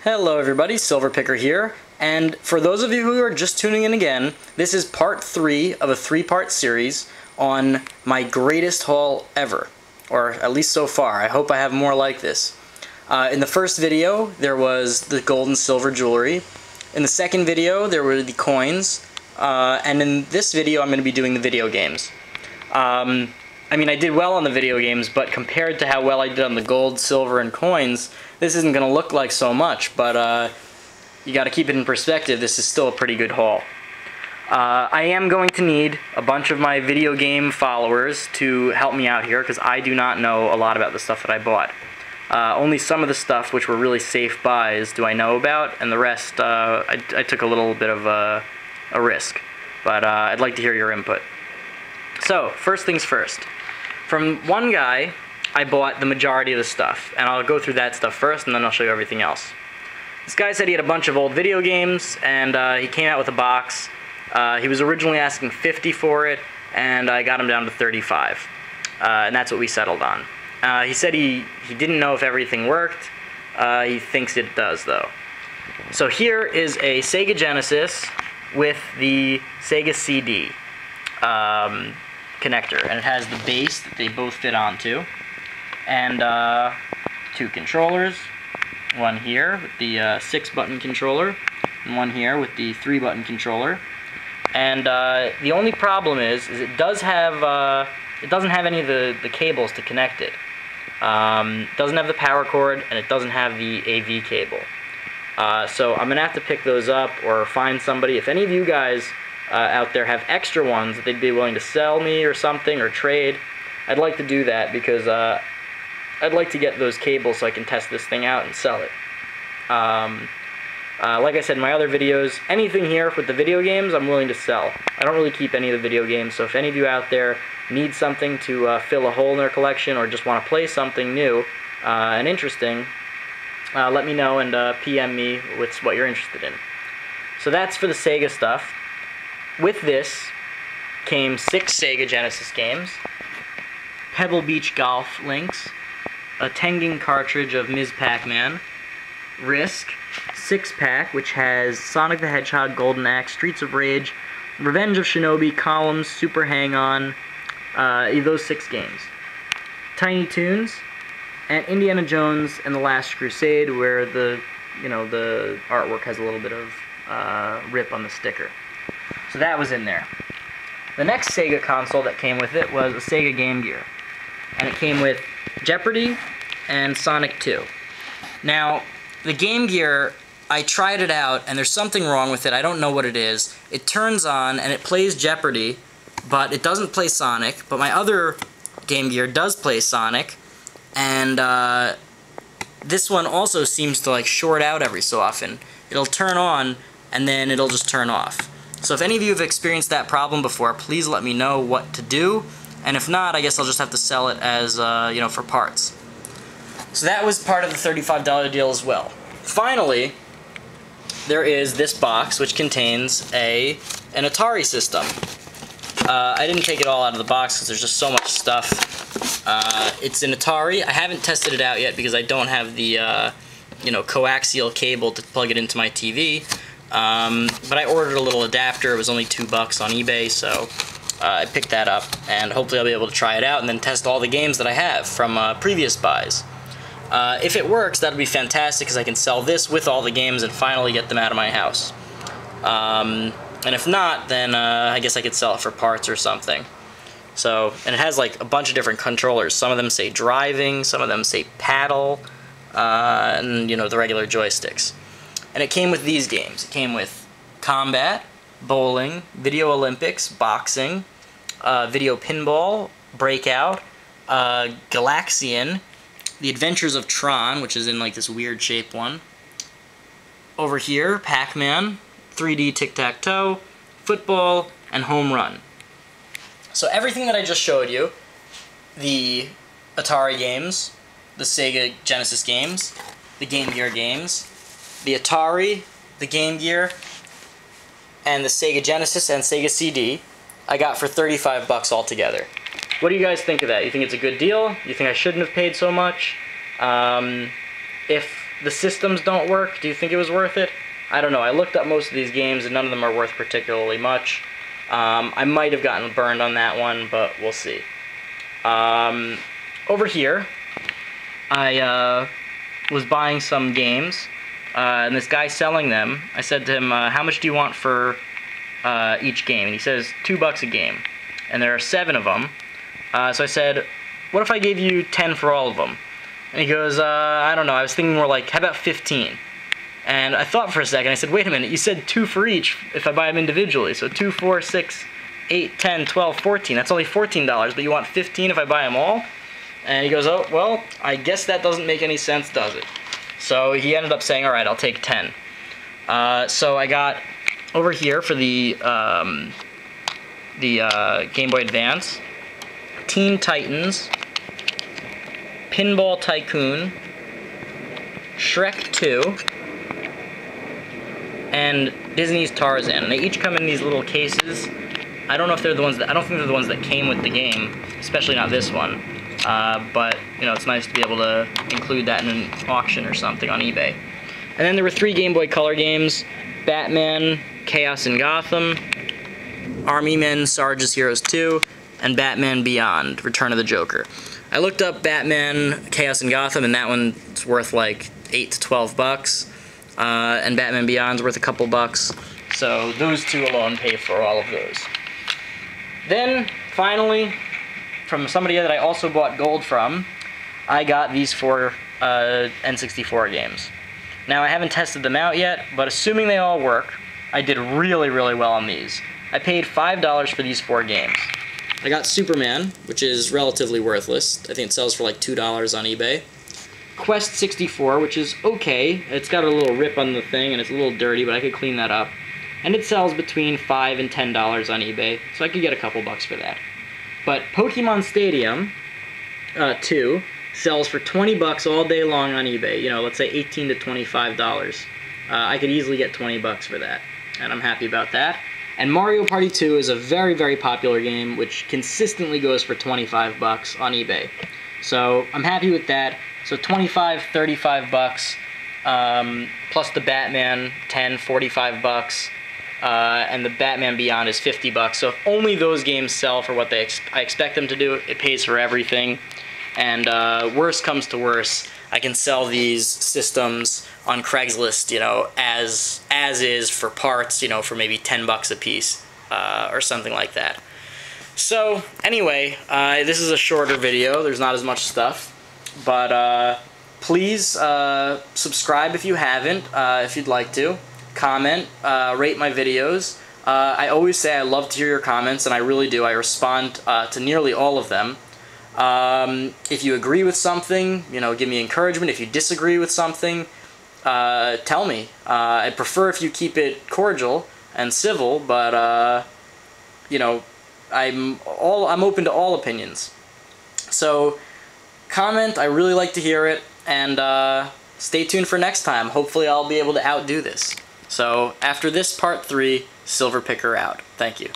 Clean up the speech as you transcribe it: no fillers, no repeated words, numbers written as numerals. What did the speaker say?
Hello everybody, Silverpicker here, and for those of you who are just tuning in again, this is part 3 of a 3-part series on my greatest haul ever, or at least so far. I hope I have more like this. In the first video, there was the gold and silver jewelry. In the second video, there were the coins, and in this video, I'm going to be doing the video games. I mean, I did well on the video games, but compared to how well I did on the gold, silver, and coins, this isn't going to look like so much, but you got to keep it in perspective. This is still a pretty good haul. I am going to need a bunch of my video game followers to help me out here, because I do not know a lot about the stuff that I bought. Only some of the stuff, which were really safe buys, do I know about, and the rest, I took a little bit of a risk. But I'd like to hear your input. So, first things first. From one guy, I bought the majority of the stuff, and I'll go through that stuff first, and then I'll show you everything else. This guy said he had a bunch of old video games, and he came out with a box. He was originally asking $50 for it, and I got him down to $35, and that's what we settled on. He said he didn't know if everything worked. He thinks it does, though. So here is a Sega Genesis with the Sega CD connector, and it has the base that they both fit onto, and 2 controllers, one here with the 6-button controller, and one here with the 3-button controller. And the only problem is it does have it doesn't have any of the cables to connect it. It doesn't have the power cord, and it doesn't have the AV cable. So I'm gonna have to pick those up or find somebody. If any of you guys out there have extra ones that they'd be willing to sell me or something, or trade, I'd like to do that, because I'd like to get those cables so I can test this thing out and sell it. Like I said in my other videos, anything here with the video games I'm willing to sell. I don't really keep any of the video games, so if any of you out there need something to fill a hole in their collection, or just want to play something new and interesting, let me know and PM me with what you're interested in. So that's for the Sega stuff. With this came 6 Sega Genesis games, Pebble Beach Golf links, a Tengen cartridge of Ms. Pac-Man, Risk, 6-pack, which has Sonic the Hedgehog, Golden Axe, Streets of Rage, Revenge of Shinobi, Columns, Super Hang-On, those 6 games. Tiny Toons, and Indiana Jones and the Last Crusade, where the artwork has a little bit of rip on the sticker. So that was in there. The next Sega console that came with it was a Sega Game Gear, and it came with Jeopardy and Sonic 2. Now, the Game Gear, I tried it out, and there's something wrong with it. I don't know what it is. It turns on, and it plays Jeopardy, but it doesn't play Sonic. But my other Game Gear does play Sonic, and this one also seems to short out every so often. It'll turn on, and then it'll just turn off. So if any of you have experienced that problem before, please let me know what to do. And if not, I guess I'll just have to sell it as, for parts. So that was part of the $35 deal as well. Finally, there is this box, which contains an Atari system. I didn't take it all out of the box because there's just so much stuff. It's an Atari. I haven't tested it out yet because I don't have the, coaxial cable to plug it into my TV. But I ordered a little adapter. It was only $2 on eBay, so I picked that up, and hopefully I'll be able to try it out and then test all the games that I have from previous buys. If it works, that'll be fantastic, because I can sell this with all the games and finally get them out of my house. And if not, then I guess I could sell it for parts or something. So, and it has a bunch of different controllers. Some of them say driving, some of them say paddle, and the regular joysticks. And it came with these games. It came with Combat, Bowling, Video Olympics, Boxing, Video Pinball, Breakout, Galaxian, The Adventures of Tron, which is in this weird shaped one. Over here, Pac-Man, 3D Tic-Tac-Toe, Football, and Home Run. So everything that I just showed you, the Atari games, the Sega Genesis games, the Game Gear games, the Atari, the Game Gear, and the Sega Genesis and Sega CD, I got for $35 altogether. What do you guys think of that? You think it's a good deal? You think I shouldn't have paid so much? If the systems don't work, do you think it was worth it? I don't know. I looked up most of these games, and none of them are worth particularly much. I might have gotten burned on that one, but we'll see. Over here, I was buying some games, and this guy selling them, I said to him, how much do you want for each game? And he says, $2 a game. And there are 7 of them. So I said, what if I gave you 10 for all of them? And he goes, I don't know, I was thinking more like, how about 15? And I thought for a second, I said, wait a minute, you said 2 for each if I buy them individually. So 2, 4, 6, 8, 10, 12, 14. That's only $14, but you want 15 if I buy them all? And he goes, oh, well, I guess that doesn't make any sense, does it? So he ended up saying, all right, I'll take 10. So I got over here for the Game Boy Advance, Teen Titans, Pinball Tycoon, Shrek 2, and Disney's Tarzan. And they each come in these little cases. I don't know if they're the ones that, I don't think they're the ones that came with the game, especially not this one. But, you know, it's nice to be able to include that in an auction or something on eBay. And then there were 3 Game Boy Color games, Batman, Chaos in Gotham, Army Men, Sarge's Heroes 2, and Batman Beyond, Return of the Joker. I looked up Batman, Chaos in Gotham, and that one's worth like $8 to $12. And Batman Beyond's worth a couple bucks. So those 2 alone pay for all of those. Then, finally, from somebody that I also bought gold from, I got these 4 N64 games. Now, I haven't tested them out yet, but assuming they all work, I did really, really well on these. I paid $5 for these 4 games. I got Superman, which is relatively worthless. I think it sells for like $2 on eBay. Quest 64, which is okay. It's got a little rip on the thing, and it's a little dirty, but I could clean that up. And it sells between $5 and $10 on eBay, so I could get a couple bucks for that. But Pokemon Stadium 2 sells for 20 bucks all day long on eBay. You know, let's say $18 to $25. I could easily get 20 bucks for that, and I'm happy about that. And Mario Party 2 is a very, very popular game, which consistently goes for 25 bucks on eBay. So I'm happy with that. So 25, 35 bucks, plus the Batman 10, 45 bucks, and the Batman Beyond is 50 bucks. So if only those games sell for what I expect them to do, it pays for everything. And worst comes to worst, I can sell these systems on Craigslist, you know, as is for parts, you know, for maybe 10 bucks a piece, or something like that. So anyway, this is a shorter video. There's not as much stuff. But please subscribe if you haven't, if you'd like to. Comment, rate my videos. I always say I love to hear your comments, and I really do. I respond to nearly all of them. If you agree with something, you know, give me encouragement. If you disagree with something, tell me. I'd prefer if you keep it cordial and civil, but you know, I'm open to all opinions. So comment, I really like to hear it, and stay tuned for next time. Hopefully I'll be able to outdo this. So after this part 3, Silver Picker out. Thank you.